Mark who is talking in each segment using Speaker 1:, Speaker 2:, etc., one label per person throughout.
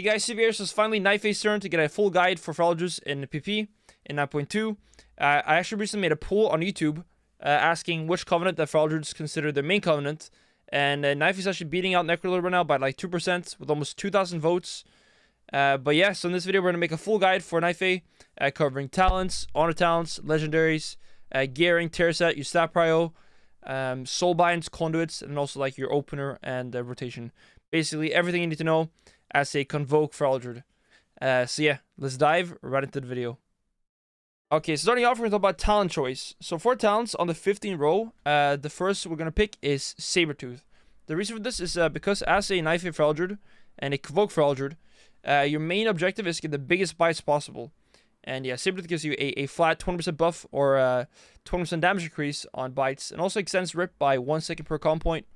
Speaker 1: Hey guys, CB here. So it's finally Knife's turn to get a full guide for Frolgers in PvP in 9.2. I actually recently made a poll on YouTube asking which covenant that Frolgers consider their main covenant. And Knife is actually beating out Necrolord right now by like 2% with almost 2,000 votes. But yeah, so in this video, we're going to make a full guide for Knife covering talents, honor talents, legendaries, gearing, tier set, your stat prio, soulbinds, conduits, and also like your opener and rotation. Basically, everything you need to know as a convoke Frolger. So yeah, let's dive right into the video. Okay, so starting off, we're going to talk about talent choice. So for talents on the 15th row, the first we're going to pick is Sabertooth. The reason for this is because as a Knife Frolger and a convoke Frolger, your main objective is to get the biggest bites possible. And yeah, Sabertooth gives you a flat 20% buff or 20% damage increase on bites, and also extends rip by 1 second per comp point,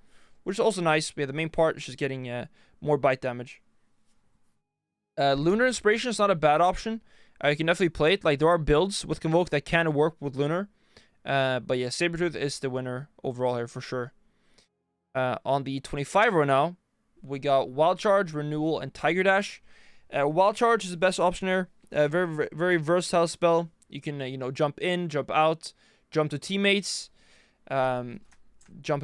Speaker 1: which is also nice. But yeah, the main part is just getting more bite damage. Lunar Inspiration is not a bad option. You can definitely play it. Like, there are builds with Convoke that can work with Lunar. But yeah, Sabertooth is the winner overall here for sure. On the 25 row now, we got Wild Charge, Renewal, and Tiger Dash. Wild Charge is the best option here. Very, very versatile spell. You can, jump in, jump out, jump to teammates, jump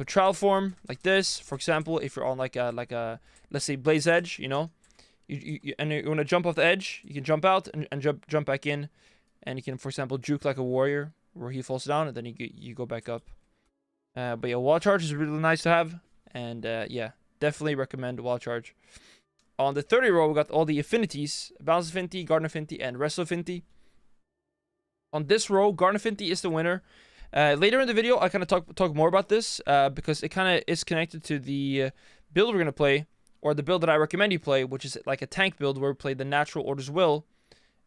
Speaker 1: a trial form like this. For example, if you're on like a let's say Blaze Edge, you want to jump off the edge, you can jump out and jump back in, and you can, for example, juke like a warrior where he falls down and then you go back up. But yeah, Wild Charge is really nice to have, and yeah, definitely recommend Wild Charge. On the 30 row, we got all the affinities: Balance Affinity, Garden Affinity, and Wrestle Affinity. On this row, Garden Affinity is the winner. Later in the video, I kind of talk more about this because it kind of is connected to the build we're going to play, or the build that I recommend you play, which is like a tank build where we play the Natural Order's Will.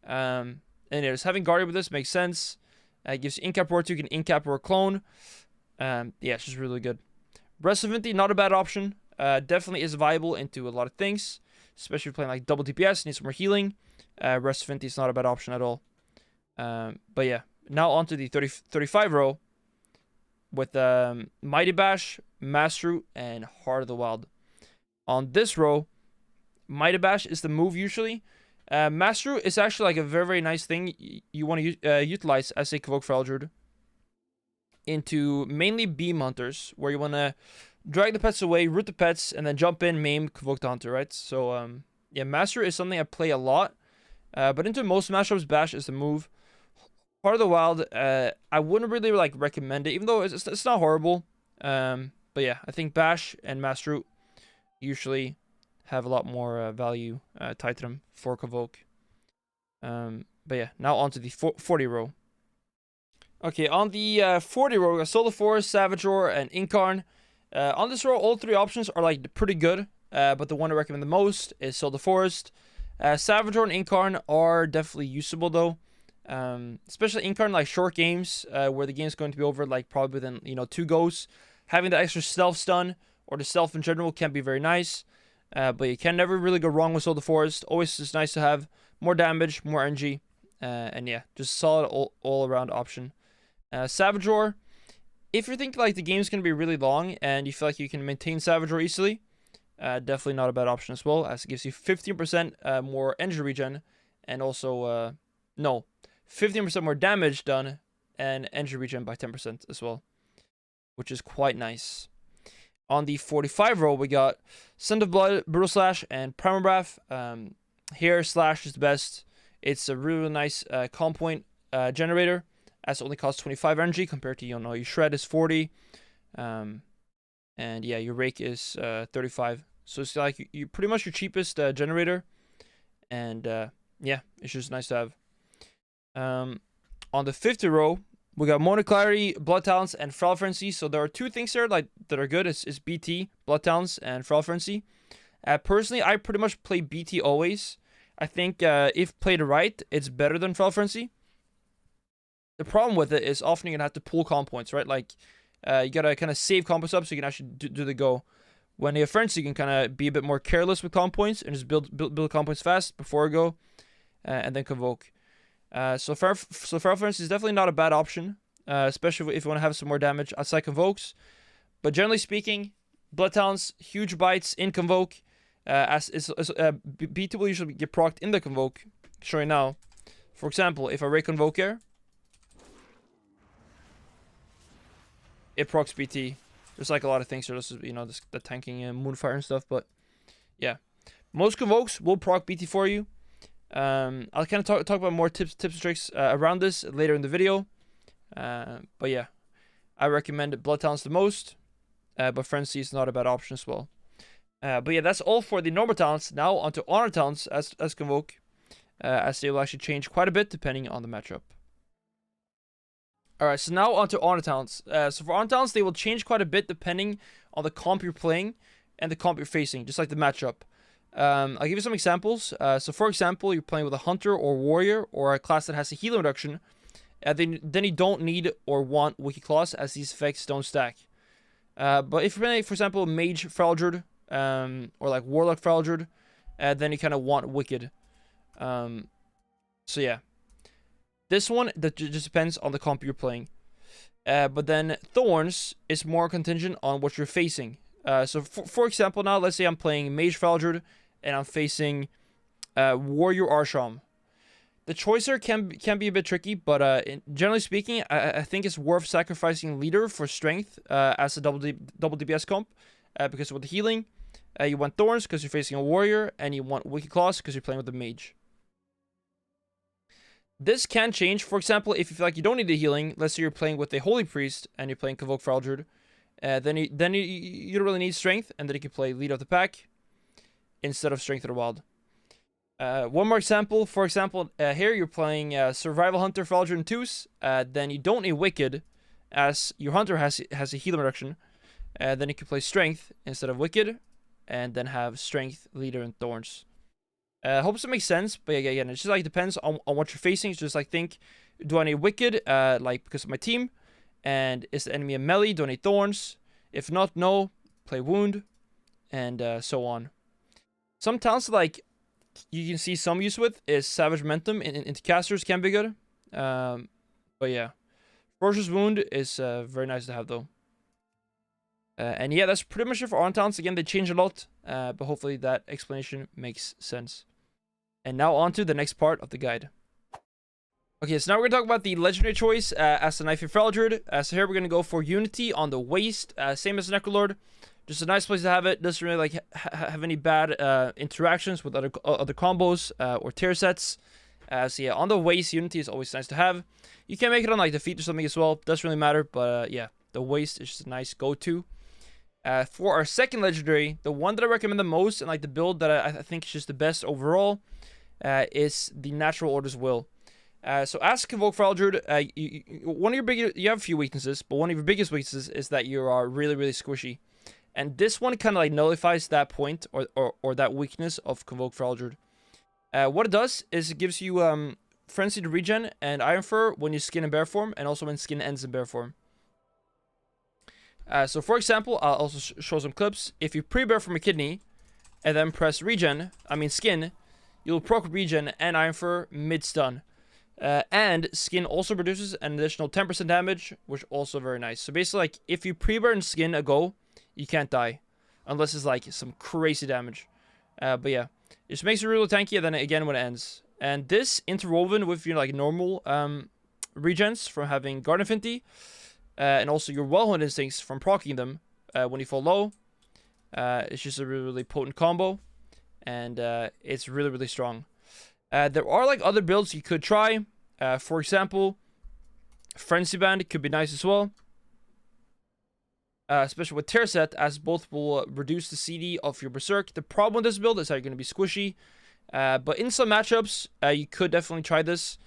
Speaker 1: And yeah, just having Guardian with this makes sense. It gives you incap roar 2, you can incap or clone. Yeah, it's just really good. Wrestle Affinity, not a bad option. Definitely is viable into a lot of things, especially if you're playing like double DPS, need some more healing. Wrestle Affinity is not a bad option at all. But yeah, now on to the 35 row with Mighty Bash, Master Root, and Heart of the Wild. On this row, Mighty Bash is the move usually. Master Root is actually like a very, very nice thing you want to utilize as a Convoke Frolger into mainly Beam Hunters, where you want to drag the pets away, root the pets, and then jump in, maim, Convoke the Hunter, right? So, yeah, Master Root is something I play a lot. But into most matchups, Bash is the move. Heart of the Wild, I wouldn't really like recommend it, even though it's not horrible. But yeah, I think Bash and Master Root usually have a lot more value tied to them for Convoke. But yeah, now on to the 40 row. Okay, on the 40 row, we got Soul of Forest, Savage Roar, and Incarn. On this row, all three options are like pretty good, but the one I recommend the most is Soul of Forest. Savage Roar and Incarn are definitely usable though, especially Incarn like short games where the game's going to be over like probably within 2 goes. Having the extra stealth stun or the stealth in general can be very nice, but you can never really go wrong with Soul of the Forest. Always just nice to have more damage, more energy, and yeah, just solid all around option. Savage Roar, if you think like the game's gonna be really long and you feel like you can maintain Savage Roar easily, definitely not a bad option as well, as it gives you 15% more energy regen, and also 15% more damage done and energy regen by 10% as well, which is quite nice. On the 45 row, we got Scent of Blood, Brutal Slash, and Primal Breath. Here, Slash is the best. It's a really nice comp point generator, as it only costs 25 energy compared to, your Shred is 40. And yeah, your Rake is 35. So it's like you pretty much your cheapest generator. And yeah, it's just nice to have. On the 50 row, we got Mono Clarity, Blood Talents, and Feral Frenzy. So there are 2 things there like that are good. It's BT, Blood Talents, and Feral Frenzy. Personally, I pretty much play BT always. I think if played right, it's better than Feral Frenzy. The problem with it is often you're going to have to pull comp points, right? Like, you got to kind of save comp points up so you can actually do the go. When you have Frenzy, you can kind of be a bit more careless with comp points and just build comp points fast before a go, and then Convoke. So Feral Frenzy is definitely not a bad option, especially if you want to have some more damage outside Convokes. But generally speaking, Blood Talents, huge bites in Convoke. BT will usually get procced in the convoke. Showing now. For example, if I rake convoke here, it procs BT. There's like a lot of things here. This is, you know, the tanking and Moonfire and stuff. But yeah, most convokes will proc BT for you. I'll kind of talk about more tips and tricks around this later in the video. But yeah, I recommend Blood Talents the most. But Frenzy is not a bad option as well. But yeah, that's all for the normal talents. Now onto honor talents as convoke, as they will actually change quite a bit depending on the matchup. Alright, so now onto honor talents. So for honor talents, they will change quite a bit depending on the comp you're playing and the comp you're facing, just like the matchup. I'll give you some examples. So for example, you're playing with a hunter or warrior or a class that has a healing reduction, then you don't need or want Wicked Claws, as these effects don't stack. But if you're playing, for example, Mage Feral Druid, or like Warlock Feral Druid, then you kind of want Wicked. So yeah. This one, that just depends on the comp you're playing. But then Thorns is more contingent on what you're facing. So for example now, let's say I'm playing Mage Feral Druid, and I'm facing Warrior Arsham. The choice here can be a bit tricky, but generally speaking, I think it's worth sacrificing Leader for Strength as a double DPS comp, because with the healing, you want Thorns because you're facing a Warrior, and you want Wicked Claws because you're playing with the Mage. This can change. For example, if you feel like you don't need the healing, let's say you're playing with a Holy Priest and you're playing Convoke Feral Druid, then you don't really need Strength, and then you can play Lead of the Pack instead of Strength of the Wild. One more example. For example, here you're playing Survival Hunter Feral Druid and 2s, then you don't need Wicked, as your Hunter has a healing reduction. Then you can play Strength instead of Wicked, and then have Strength, Leader, and Thorns. Hope this makes sense, but yeah, again, it just like depends on what you're facing. It's just like think, do I need Wicked, like because of my team, and is the enemy a melee? Do I need Thorns? If not, no, play Wound, and so on. Some talents like you can see some use with is Savage Momentum into casters can be good, but yeah, Ferocious Wound is very nice to have though. And yeah, that's pretty much it for honor talents. Again, they change a lot, but hopefully that explanation makes sense. And now on to the next part of the guide. Okay, so now we're going to talk about the legendary choice as the Knife of Feral Druid. So here we're going to go for Unity on the waist, same as the Necrolord. Just a nice place to have it. Doesn't really like have any bad interactions with other combos or tier sets. So yeah, on the waist, Unity is always nice to have. You can make it on like the feet or something as well. Doesn't really matter, but yeah, the waist is just a nice go-to. For our second legendary, the one that I recommend the most and like the build that I think is just the best overall, is the Natural Order's Will. So as Convoke Feral Druid, you have a few weaknesses, but one of your biggest weaknesses is that you are really, really squishy. And this one kind of like nullifies that point or that weakness of Convoke Feral Druid. What it does is it gives you Frenzy to regen and Iron Fur when you skin in bear form, and also when skin ends in bear form. So for example, I'll also show some clips. If you pre-bear from a kidney and then press skin, you'll proc regen and Iron Fur mid-stun. And skin also produces an additional 10% damage, which also very nice. So basically, like, if you pre-burn skin a go, you can't die. Unless it's like some crazy damage. But yeah, it just makes it really tanky, and then again when it ends. And this interwoven with your like normal regens from having Guard Infinity, and also your Wellhunted Instincts from proccing them when you fall low. It's just a really, really potent combo, and it's really, really strong. There are like other builds you could try. For example, Frenzy Band could be nice as well. Especially with Tear Set, as both will reduce the CD of your Berserk. The problem with this build is that you're going to be squishy. But in some matchups, you could definitely try this.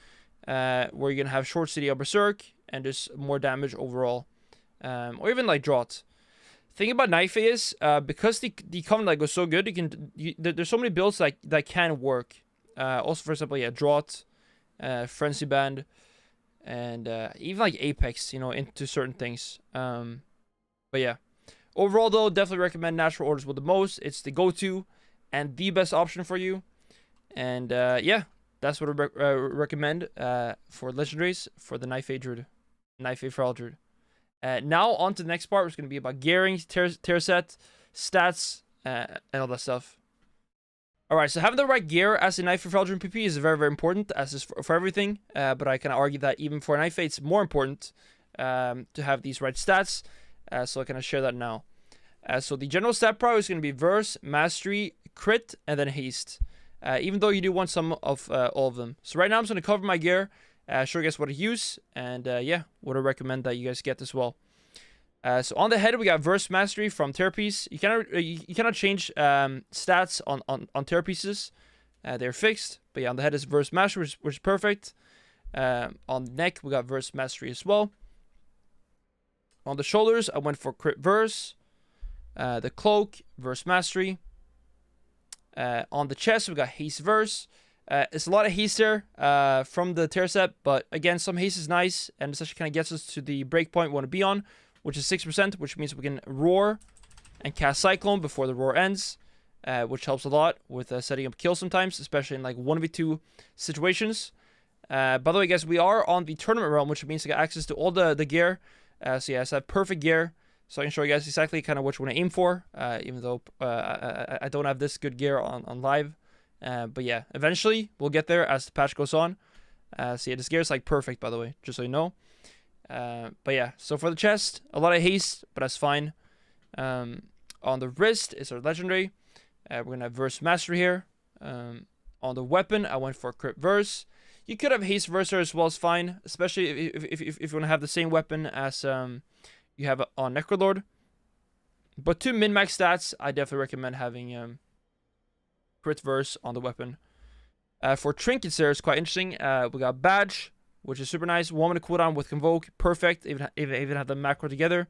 Speaker 1: Where you're going to have short CD of Berserk and just more damage overall. Or even like Drought. The thing about Knife is, because the Covenant goes so good, there's so many builds that can work. Also, for example, yeah, Drought, Frenzy Band, and even like Apex, into certain things. But yeah, overall though, definitely recommend Natural Orders with the most. It's the go-to and the best option for you. And yeah, that's what I recommend for Legendaries for the Knife Druid, Knife Feral Druid. Now on to the next part, which is going to be about gearing, tear set, stats, and all that stuff. Alright, so having the right gear as a Knife of Eldritch in PP is very, very important, as is for everything. But I kind of argue that even for a Knife, it's more important to have these right stats. So I kind of share that now. So the general stat power is going to be Verse, Mastery, Crit, and then Haste. Even though you do want some of all of them. So right now I'm just going to cover my gear, show you guys what to use, and yeah, what I recommend that you guys get as well. So on the head we got Verse Mastery from Tear Piece. You cannot change stats on Tear Pieces. They're fixed. But yeah, on the head is Verse Mastery, which is perfect. On the neck we got Verse Mastery as well. On the shoulders I went for Crit Verse. The cloak, Verse Mastery. On the chest we got Haste Verse. It's a lot of haste there from the Tear set, but again, some haste is nice, and this actually kind of gets us to the breakpoint we want to be on, which is 6%, which means we can roar and cast Cyclone before the roar ends, which helps a lot with setting up kills sometimes, especially in like 1v2 situations. By the way, guys, we are on the tournament realm, which means I got access to all the gear. So yeah, I have perfect gear, so I can show you guys exactly kind of what you want to aim for, even though I don't have this good gear on live. But yeah, eventually we'll get there as the patch goes on. So yeah, this gear is like perfect, by the way, just so you know. But yeah, so for the chest, a lot of haste, but that's fine. On the wrist is our legendary. We're gonna have Verse Mastery here. On the weapon, I went for Crit Verse. You could have Haste Verse as well, as fine, especially if you want to have the same weapon as you have on Necrolord. But to min-max stats, I definitely recommend having Crit Verse on the weapon. For trinkets there, it's quite interesting. We got Badge, which is super nice. 1 minute cooldown with Convoke, perfect. Even have the macro together.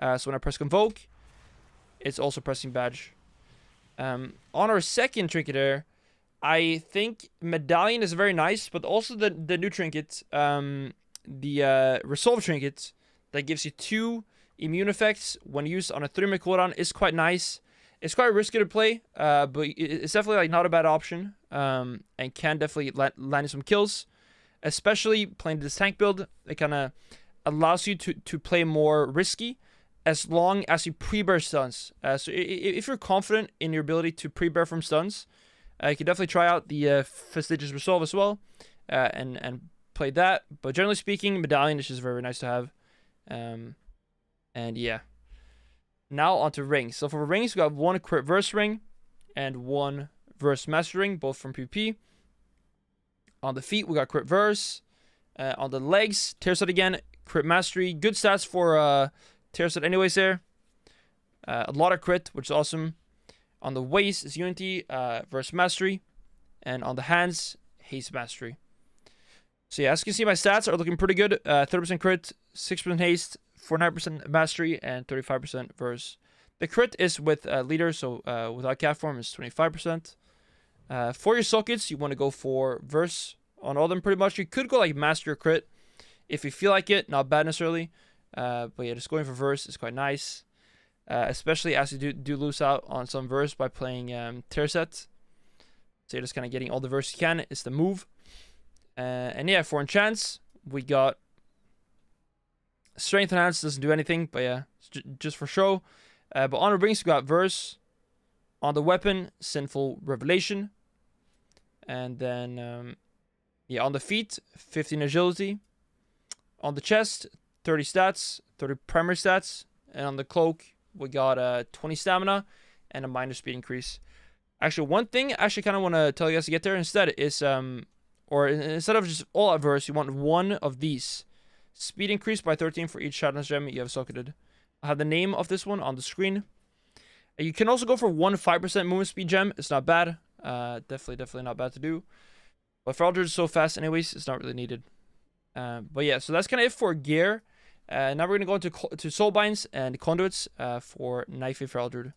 Speaker 1: So when I press Convoke, it's also pressing Badge. On our second trinket there, I think Medallion is very nice, but also the new trinket, the Resolve trinket, that gives you 2 immune effects when used on a 3-minute cooldown is quite nice. It's quite risky to play, but it's definitely like not a bad option, and can definitely land you some kills. Especially playing this tank build, it kind of allows you to play more risky as long as you pre-bear stuns. So if you're confident in your ability to pre-bear from stuns, you can definitely try out the Fastidious Resolve as well, and play that. But generally speaking, Medallion is just very nice to have. And yeah. Now onto rings. So for rings, we got 1 Crit Verse ring and 1 Verse Master ring, both from PvP. On the feet, we got Crit Verse. On the legs, Tear set again, Crit Mastery. Good stats for Tear set anyways there. A lot of crit, which is awesome. On the waist is Unity, Verse Mastery. And on the hands, Haste Mastery. So yeah, as you can see, my stats are looking pretty good. 30% crit, 6% haste, 49% mastery, and 35% verse. The crit is with leader, so without cat form is 25%. For your sockets, you want to go for verse on all of them pretty much. You could go like master or crit if you feel like it, not bad necessarily. But yeah, just going for verse is quite nice. Especially as you do lose out on some verse by playing Tear set. So you're just kind of getting all the verse you can. It's the move. And yeah, for enchants, we got Strength Enhance, doesn't do anything, but yeah, just for show. But on the rings, we got Verse. On the weapon, Sinful Revelation. And then, yeah, on the feet, 15 agility. On the chest, 30 stats, 30 primary stats. And on the cloak, we got 20 stamina and a minor speed increase. Actually, one thing I actually kind of want to tell you guys to get there instead is, or instead of just all out verse, you want 1 of these. Speed increase by 13 for each Shadowlands gem you have socketed. I have the name of this one on the screen. You can also go for 1 5% movement speed gem. It's not bad. Definitely not bad to do. But for Eldritch, it's so fast anyways, it's not really needed. But yeah, so that's kind of it for gear. Now we're going to go into soulbinds and conduits for Knife for Eldritch.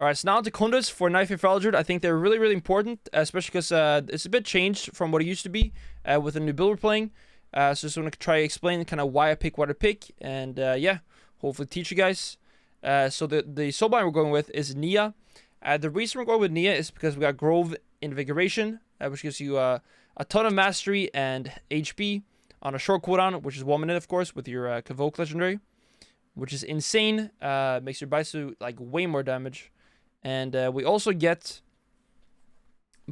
Speaker 1: Alright, so now into conduits for Knife for Eldritch. I think they're really, really important, especially because it's a bit changed from what it used to be with the new build we're playing. So just want to try to explain kind of why I pick what I pick, and yeah, hopefully teach you guys. So the soulbind we're going with is Nia. The reason we're going with Nia is because we got Grove Invigoration, which gives you a ton of mastery and HP on a short cooldown, which is 1 minute, of course, with your Convoke legendary, which is insane. Makes your bites do like way more damage. And we also get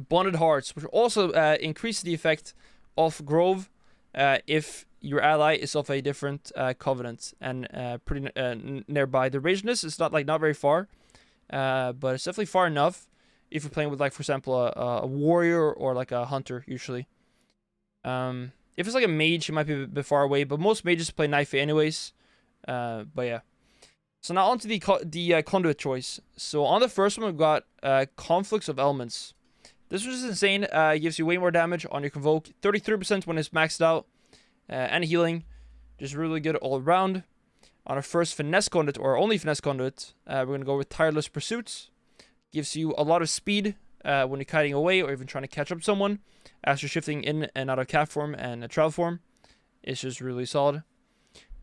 Speaker 1: Bonded Hearts, which also increase the effect of Grove if your ally is of a different covenant and pretty nearby. The rangeness is not very far, but it's definitely far enough if you're playing with, like, for example, a warrior or like a hunter usually. If it's like a mage, it might be a bit far away, but most mages play knife anyways. But yeah. So now onto the conduit choice. So on the first one, we've got Conflicts of Elements. This was insane. It gives you way more damage on your convoke. 33% when it's maxed out. And healing. Just really good all around. On our first finesse conduit, or only finesse conduit, we're going to go with Tireless Pursuits. Gives you a lot of speed when you're kiting away or even trying to catch up someone as you're shifting in and out of cat form and travel form. It's just really solid.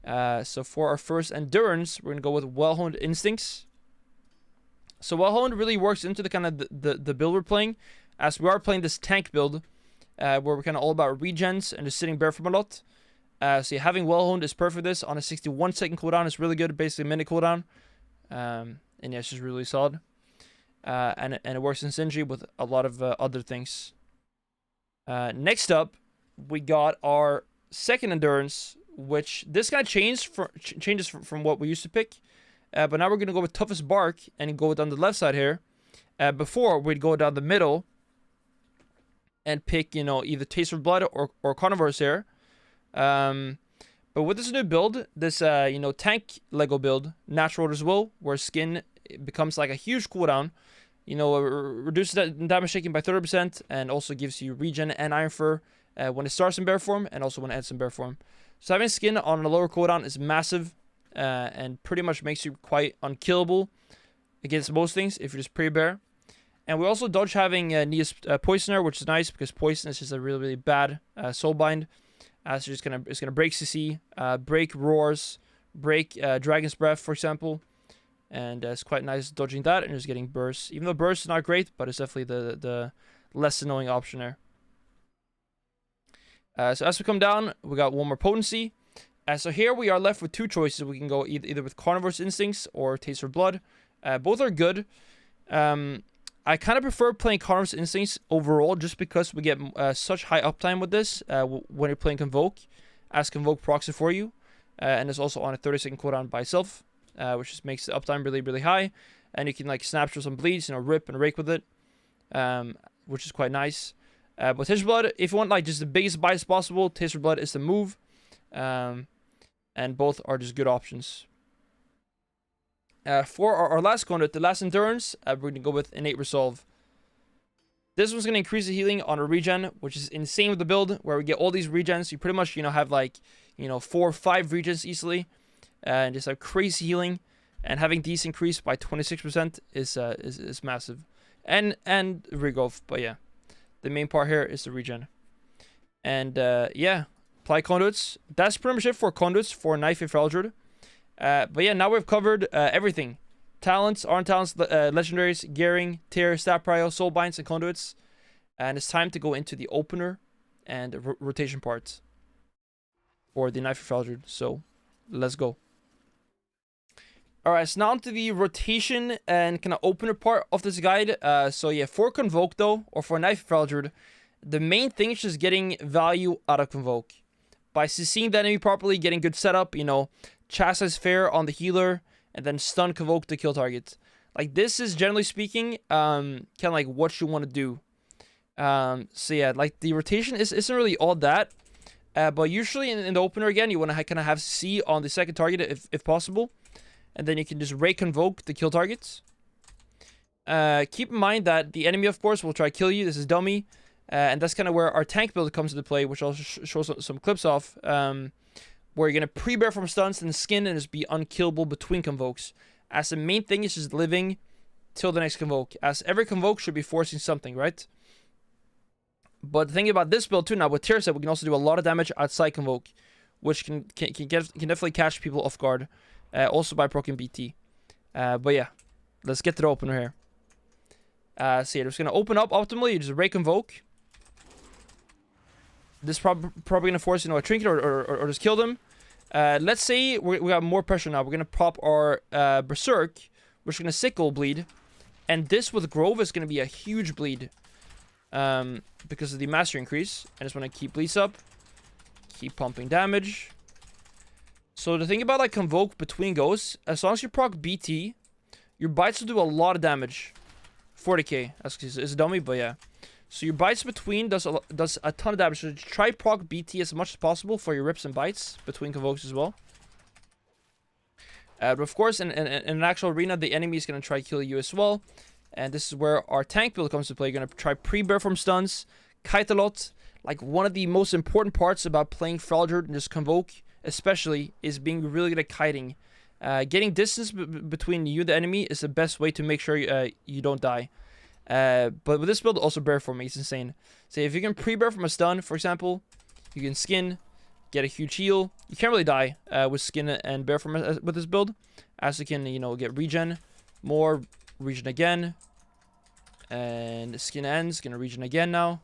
Speaker 1: So for our first endurance, we're going to go with Well-Honed Instincts. So Well-Honed really works into the kind of the build we're playing, as we are playing this tank build where we're kind of all about regens and just sitting bare from a lot. So yeah, having Well-Honed is perfect for this. On a 61-second cooldown, it's really good, basically a minute cooldown. And yeah, it's just really solid. And it works in synergy with a lot of other things. Next up, we got our second endurance, which this kind of changes from what we used to pick. But now we're going to go with Toughest Bark and go down the left side here. Before, we'd go down the middle and pick, either Taste of Blood or Carnivores here. But with this new build, this, tank Lego build, Natural as well, where skin becomes like a huge cooldown, reduces damage taken by 30% and also gives you regen and Iron Fur when it starts in bear form and also when it ends in bear form. So having skin on a lower cooldown is massive and pretty much makes you quite unkillable against most things if you're just pre-bear. And we also dodge having Nia's Poisoner, which is nice because Poison is just a really, really bad soulbind. So it's gonna break CC, break Roars, break Dragon's Breath, for example. And it's quite nice dodging that and just getting Burst. Even though Burst is not great, but it's definitely the less annoying option there. So as we come down, we got one more Potency. So here we are left with two choices. We can go either with Carnivore's Instincts or Taste for Blood. Both are good. I kind of prefer playing Carnivore's Instincts overall just because we get such high uptime with this when you're playing Convoke, as Convoke procs it for you. And it's also on a 30-second cooldown by itself, which just makes the uptime really, really high. And you can like snapshot some bleeds, rip and rake with it, which is quite nice. But Taste for Blood, if you want like just the biggest bias possible, Taste for Blood is the move. And both are just good options. For our last conduit, the last endurance, we're going to go with Innate Resolve. This one's going to increase the healing on a regen, which is insane with the build, where we get all these regens. You pretty much, have like, 4 or 5 regens easily, and just have crazy healing. And having these increased by 26% is massive. And regrowth, but yeah, the main part here is the regen. And yeah, apply conduits. That's pretty much it for conduits for Knife if Eldred. But yeah, now we've covered everything. Talents, Aren't Talents, Legendaries, Gearing, Tier, Stat Prio, Soulbinds, and Conduits. And it's time to go into the opener and rotation part for the Knife of Eldred. So, let's go. Alright, so now onto the rotation and kind of opener part of this guide. So yeah, for Convoke though, or for Knife of Eldred, the main thing is just getting value out of Convoke. By CCing the enemy properly, getting good setup, Chastise Fair on the healer, and then stun Convoke to kill target. Like, this is, generally speaking, kind of like what you want to do. So yeah, like, the rotation isn't really all that. But usually in the opener, again, you want to kind of have C on the second target if possible. And then you can just rake Convoke to kill targets. Keep in mind that the enemy, of course, will try to kill you. This is dummy. And that's kind of where our tank build comes into play, which I'll show some clips of. Where you're going to pre-bear from stuns and skin and just be unkillable between Convokes. As the main thing is just living till the next Convoke. As every Convoke should be forcing something, right? But the thing about this build too, now with Tier set, we can also do a lot of damage outside Convoke. Which can definitely catch people off guard. Also by proccing BT. But yeah, let's get to the opener here. So yeah, just going to open up optimally. You just rake Convoke. This is probably going to force, a trinket or just kill them. Let's say we got more pressure now. We're going to pop our Berserk, which is going to sickle bleed. And this with Grove is going to be a huge bleed. because of the mastery increase. I just want to keep bleeds up, keep pumping damage. So the thing about like convoke between goes, as long as you proc BT, your bites will do a lot of damage. 40k. It's a dummy, but yeah. So your bites between does a ton of damage. So try proc BT as much as possible for your rips and bites between convokes as well. But of course, in an actual arena, the enemy is going to try to kill you as well. And this is where our tank build comes to play. You're going to try pre-bear from stuns, kite a lot. Like, one of the most important parts about playing Feral Druid and just convoke, especially, is being really good at kiting. Getting distance between you and the enemy is the best way to make sure you don't die. But with this build, also bear for me. It's insane. So if you can pre-bear from a stun, for example, you can skin, get a huge heal. You can't really die with skin and bear from with this build, as you can, you know, get regen, more regen again, and skin ends, gonna regen again now,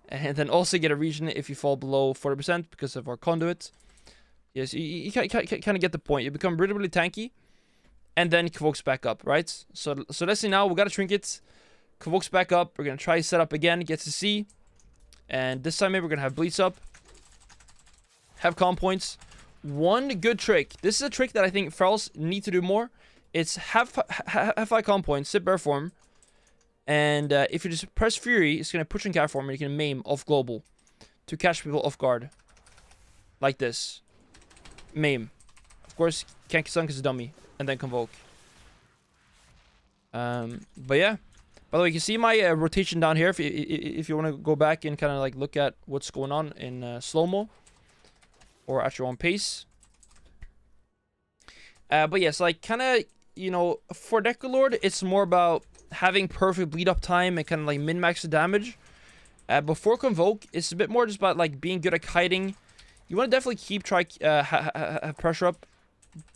Speaker 1: and then also get a regen if you fall below 40% because of our conduit. Yes, you kind of get the point. You become really, really tanky, and then convokes back up, right? So let's see now. We got a trinket, convokes back up. We're gonna try set up again, get to C, and this time maybe we're gonna have bleeds up, have calm points. One good trick. This is a trick that I think Ferals need to do more. It's have high calm points, sit bear form, and if you just press Fury, it's gonna push in cat form, and you can maim off global to catch people off guard, like this. Maim. Of course, can't stun because it's a dummy, and then convoke. But yeah. By the way, you can see my rotation down here if you want to go back and kind of like look at what's going on in slow-mo or at your own pace. But yes, like kind of, you know, for Necrolord, it's more about having perfect bleed up time and kind of like min-max the damage. Before Convoke, it's a bit more just about like being good at kiting. You want to definitely have pressure up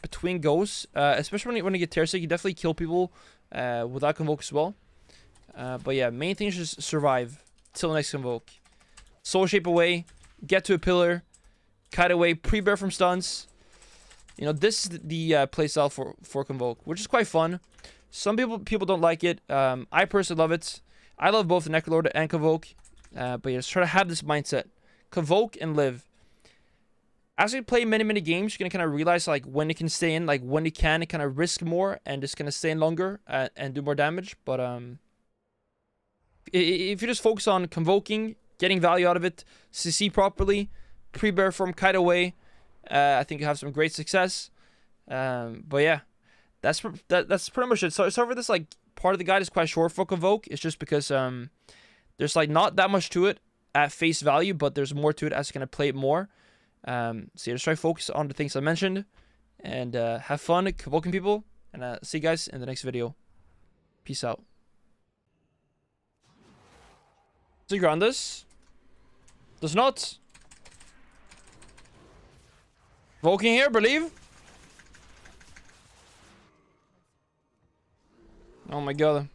Speaker 1: between goes, especially when you get tear sick. You definitely kill people without Convoke as well. But yeah, main thing is just survive till next Convoke. Soul shape away, get to a pillar, kite away, pre-bear from stuns. You know, this is the playstyle for Convoke, which is quite fun. Some people don't like it. I personally love it. I love both the Necrolord and Convoke. But yeah, just try to have this mindset. Convoke and live. As we play many games, you're going to kind of realize like when you can stay in, like when you can kind of risk more and just kind of stay in longer and do more damage. But if you just focus on convoking, getting value out of it, CC properly, pre-bear from kite away, I think you have some great success. But yeah, that's pretty much it. So for this like part of the guide is quite short for convoke. It's just because there's like not that much to it at face value, but there's more to it as you're gonna play it more. So yeah, just try to focus on the things I mentioned and have fun convoking people. And see you guys in the next video. Peace out. Does it ground this? Does not. Invoking here, believe. Oh my god.